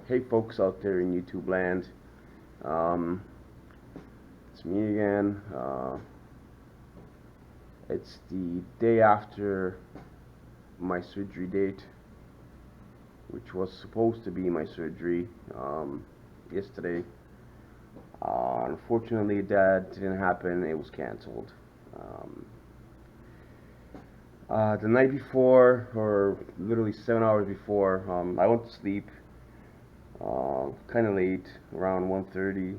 Hey folks out there in YouTube land, um, it's me again. It's the day after my surgery date, which was supposed to be my surgery yesterday. Unfortunately, that didn't happen. It was canceled. Um, the night before, or literally 7 hours before, I went to sleep kind of late, around 1:30.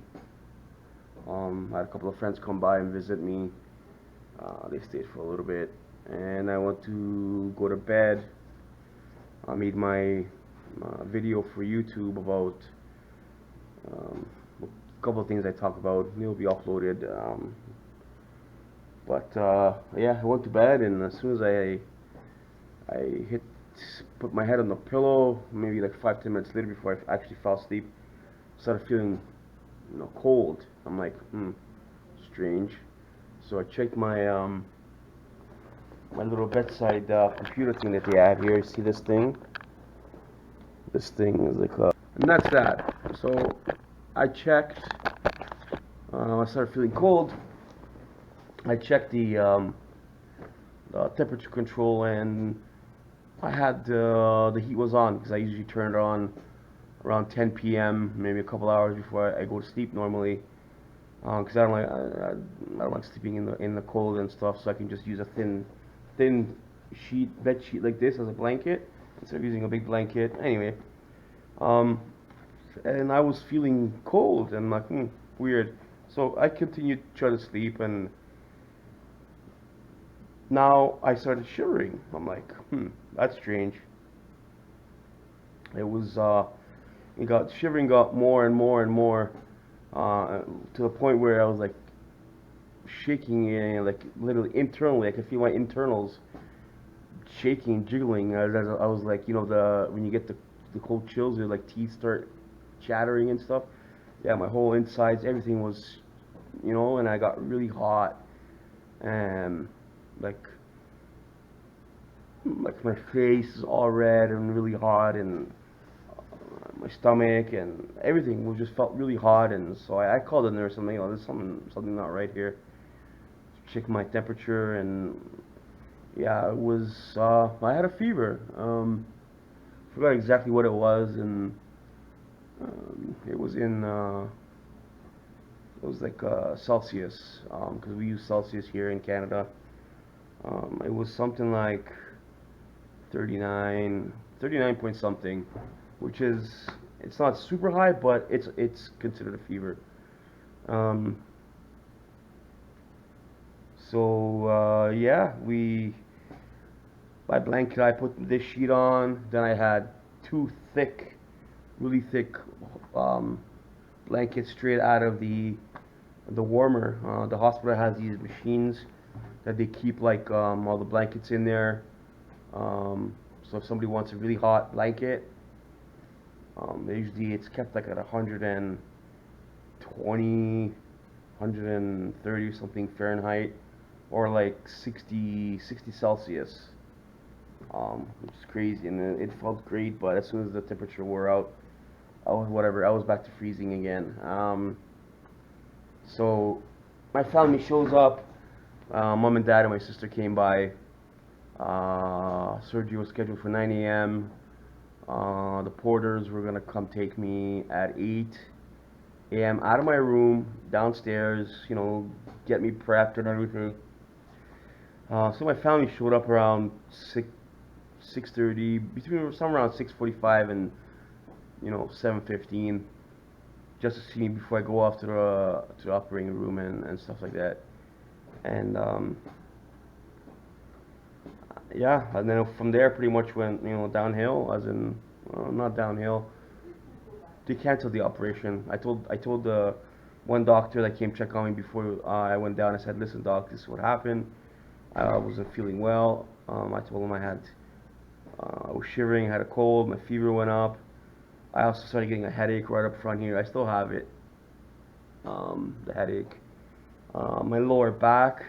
I had a couple of friends come by and visit me. They stayed for a little bit, and I went to go to bed. I made my video for YouTube about um, a couple of things I talk about. It'll be uploaded. But yeah, I went to bed, and as soon as I put my head on the pillow, maybe like 5-10 minutes later, before I actually fell asleep, started feeling cold. I'm like, strange. So I checked my little bedside computer thing that they have here. You see this thing? This thing is like, and that's that. So I checked. I started feeling cold. I checked the temperature control, and I had the heat was on because I usually turn it on around 10 p.m. maybe a couple hours before I go to sleep normally. Because I don't like sleeping in the cold and stuff, so I can just use a thin bed sheet like this as a blanket instead of using a big blanket. Anyway, um, and I was feeling cold and like weird, so I continued to try to sleep, and now I started shivering. I'm like, that's strange. It was shivering got more and more and more to the point where I was like shaking and like literally internally. I could feel my internals shaking, jiggling. I was like, the when you get the cold chills, your like teeth start chattering and stuff. Yeah, my whole insides, everything was, and I got really hot, and like my face is all red and really hot, and my stomach and everything was just felt really hot, and so I called the nurse. I'm like, there's something not right here. Check my temperature, and yeah, it was. I had a fever. Forgot exactly what it was, and it was in. It was like Celsius, because we use Celsius here in Canada. It was something like 39 point something, which is it's not super high, but it's considered a fever. Um, so yeah, my blanket, I put this sheet on. Then I had two really thick um, blankets straight out of the warmer. The hospital has these machines that they keep like all the blankets in there. So if somebody wants a really hot blanket, usually it's kept like at 120, 130 something Fahrenheit, or like 60 Celsius, which is crazy. And it felt great, but as soon as the temperature wore out, I was back to freezing again. So my family shows up. Mom and dad and my sister came by. Surgery was scheduled for 9 a.m. The porters were gonna come take me at 8 a.m. out of my room downstairs, get me prepped and everything. So my family showed up around 6:30, between somewhere around 6:45 and 7:15, just to see me before I go off to the operating room and stuff like that. And yeah, and then from there pretty much went downhill, as in not downhill. They canceled the operation. I told the one doctor that came check on me before I went down. I said, listen, doc, this is what happened. I wasn't feeling well. I told him I was shivering, had a cold, my fever went up. I also started getting a headache right up front here. I still have it, the headache. My lower back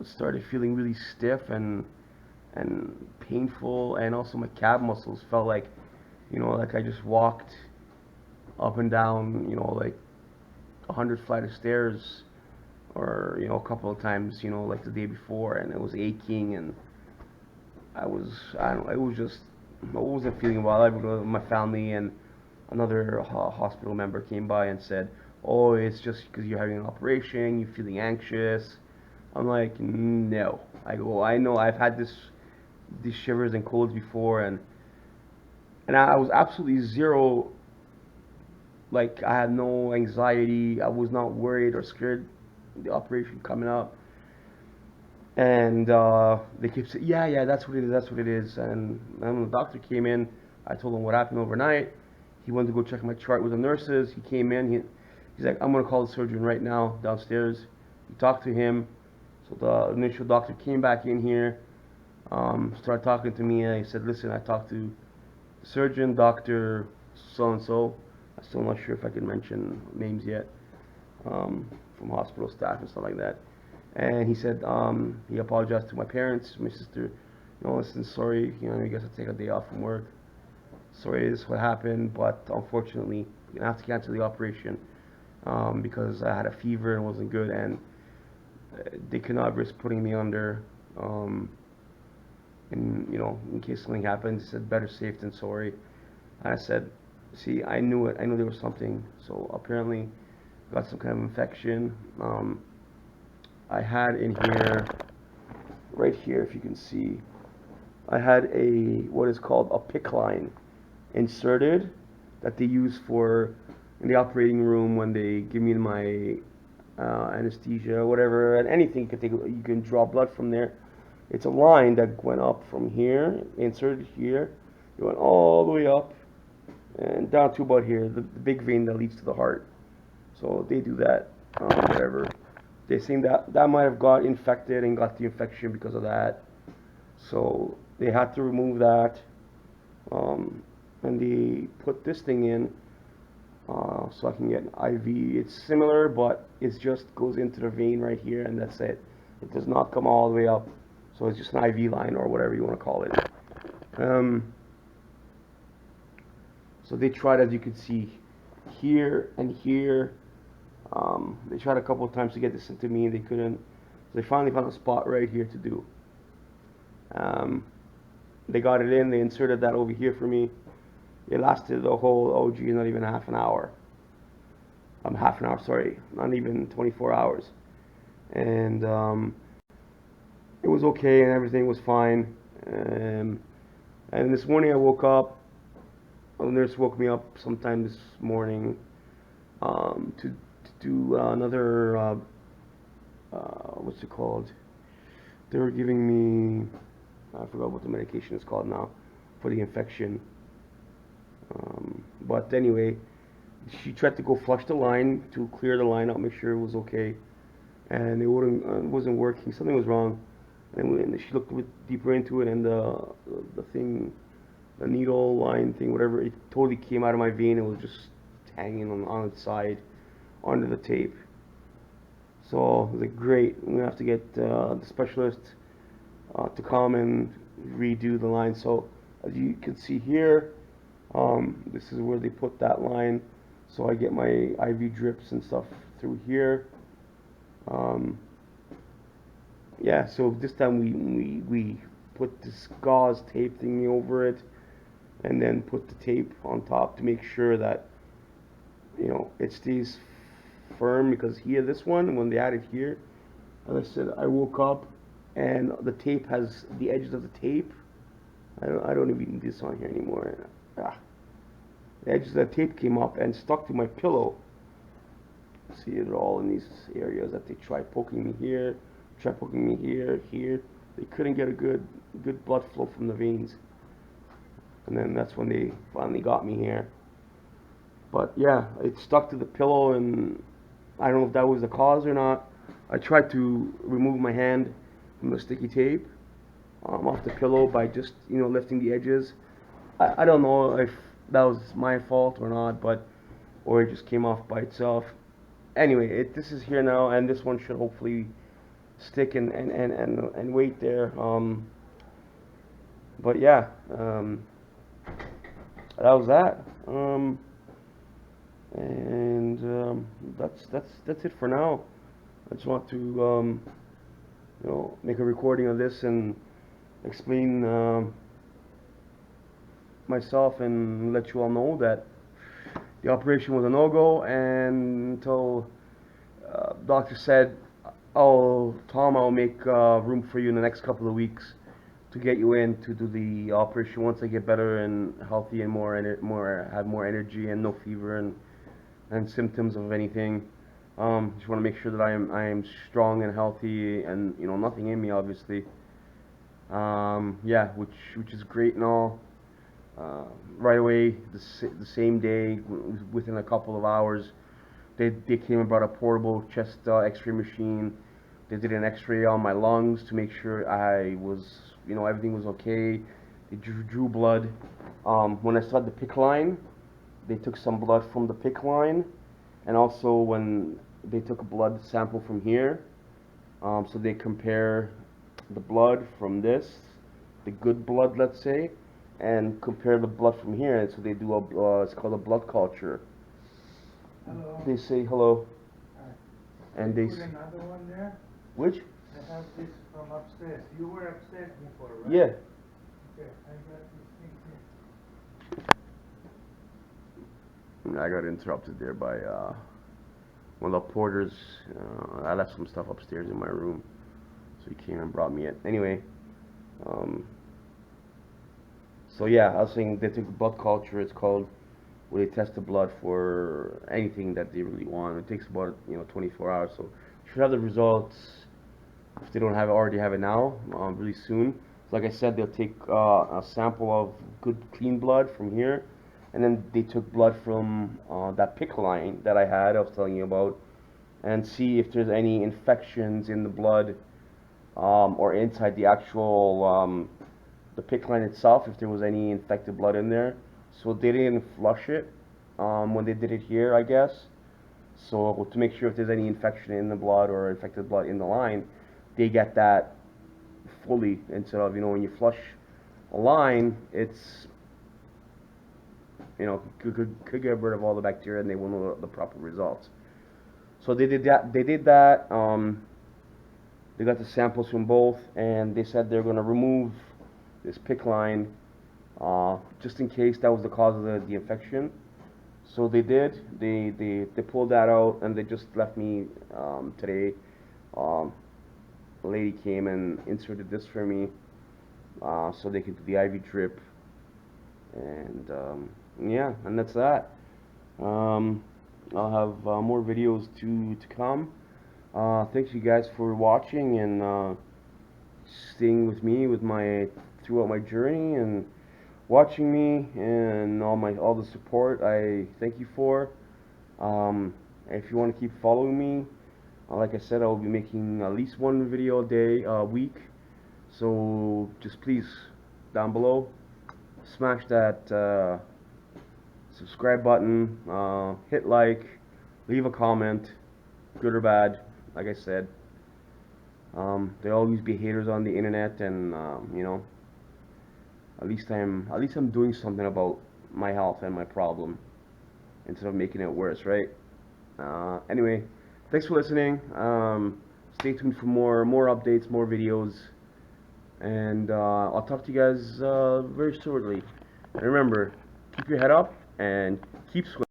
started feeling really stiff and painful, and also my calf muscles felt like, like I just walked up and down, like 100 flight of stairs, or a couple of times, like the day before, and it was aching, and I don't know, it was just, I wasn't feeling well. I was with my family, and another hospital member came by and said, "Oh, it's just because you're having an operation, you're feeling anxious." I'm like, no. I go, I know I've had these shivers and colds before, and I was absolutely zero. Like, I had no anxiety. I was not worried or scared the operation coming up. And they kept saying, yeah, yeah, that's what it is, that's what it is. And then when the doctor came in, I told him what happened overnight. He wanted to go check my chart with the nurses. He came in. He's like, I'm going to call the surgeon right now downstairs. He talked to him. So the initial doctor came back in here, started talking to me. And he said, listen, I talked to the surgeon, Dr. So-and-so. I'm still not sure if I can mention names yet, from hospital staff and stuff like that. And he said, he apologized to my parents, my sister. Listen, sorry, you guys have to take a day off from work. Sorry, this is what happened, but unfortunately, you're gonna have to cancel the operation, because I had a fever and wasn't good, and they could not risk putting me under, in case something happens. He said, better safe than sorry. And I said, see, I knew it. I knew there was something. So apparently, got some kind of infection. I had in here, right here, if you can see, I had what is called a PICC line inserted that they use in the operating room when they give me my anesthesia or whatever, and anything you can draw blood from there. It's a line that went up from here, inserted here, it went all the way up and down to about here, the big vein that leads to the heart. So they do that, whatever. They think that might have got infected and got the infection because of that. So they had to remove that. And they put this thing in, so I can get an IV. It's similar, but it just goes into the vein right here, and that's it. It does not come all the way up. So it's just an IV line or whatever you want to call it. So they tried, as you can see, here and here. They tried a couple of times to get this into me, and they couldn't. So they finally found a spot right here to do. They got it in. They inserted that over here for me. It lasted the whole, oh gee, not even half an hour. Half an hour, sorry, not even 24 hours. And it was okay, and everything was fine. And this morning I woke up. The nurse woke me up sometime this morning, to do another, what's it called? They were giving me, I forgot what the medication is called now, for the infection. But anyway, she tried to go flush the line to clear the line out, make sure it was okay, and it wasn't working. Something was wrong, and she looked a bit deeper into it, and the thing, the needle line thing, whatever, it totally came out of my vein. It was just hanging on its side under the tape. So I was like, great, I'm gonna have to get the specialist to come and redo the line. So as you can see here, this is where they put that line. So I get my IV drips and stuff through here. Yeah, so this time we put this gauze tape thingy over it, and then put the tape on top to make sure that it stays firm, because here, this one, when they add it here, as I said, I woke up and the tape has the edges of the tape. I don't even need this on here anymore. The edges of the tape came up and stuck to my pillow. See it all in these areas that they tried poking me here, tried poking me here, here. They couldn't get a good blood flow from the veins. And then that's when they finally got me here. But yeah, it stuck to the pillow, and I don't know if that was the cause or not. I tried to remove my hand from the sticky tape off the pillow by just lifting the edges. I don't know if that was my fault or not, or it just came off by itself. Anyway, this is here now, and this one should hopefully stick and wait there. But yeah, that was that. And that's it for now. I just want to make a recording of this and explain myself and let you all know that the operation was a no-go, and until doctor said, "Oh, Tom, I'll make room for you in the next couple of weeks to get you in to do the operation once I get better and healthy and have more energy and no fever and symptoms of anything. Just want to make sure that I am strong and healthy and nothing in me, obviously. Yeah, which is great and all. Right away, the same day, within a couple of hours, they came and brought a portable chest X-ray machine. They did an X-ray on my lungs to make sure I was, everything was okay. They drew blood. When I started the PICC line, they took some blood from the PICC line, and also when they took a blood sample from here, so they compare the blood from this, the good blood, let's say, and compare the blood from here, and so they do it's called a blood culture. Hello. They say hello. Hi. And they put another one there? Which? I have this from upstairs. You were upstairs before, right? Yeah. Okay, I got these things here. I got interrupted there by one of the porters. I left some stuff upstairs in my room, so he came and brought me it. Anyway, so yeah, I was saying they took blood culture. It's called, where they test the blood for anything that they really want. It takes about 24 hours, so you should have the results if they don't already have it now, really soon. So like I said, they'll take a sample of good clean blood from here, and then they took blood from that PICC line that I was telling you about, and see if there's any infections in the blood, or inside the actual the PICC line itself, if there was any infected blood in there. So they didn't flush it when they did it here, I guess. So to make sure if there's any infection in the blood or infected blood in the line, they get that fully, instead of when you flush a line, it's could get rid of all the bacteria and they won't know the proper results. So they did that. They got the samples from both, and they said they're going to remove this PICC line just in case that was the cause of the infection. So they did. They pulled that out, and they just left me today. A lady came and inserted this for me, so they could do the IV drip, and yeah, and that's that. I'll have more videos to come. Thanks you guys for watching and staying with me throughout my journey and watching me and all the support. I thank you for. If you want to keep following me, like I said, I will be making at least one video a week. So just please, down below, smash that subscribe button, hit like, leave a comment, good or bad. Like I said, there always be haters on the internet, and at least I'm doing something about my health and my problem instead of making it worse, right? Anyway, thanks for listening. Stay tuned for more updates, more videos, and I'll talk to you guys very shortly. And remember, keep your head up and keep swimming.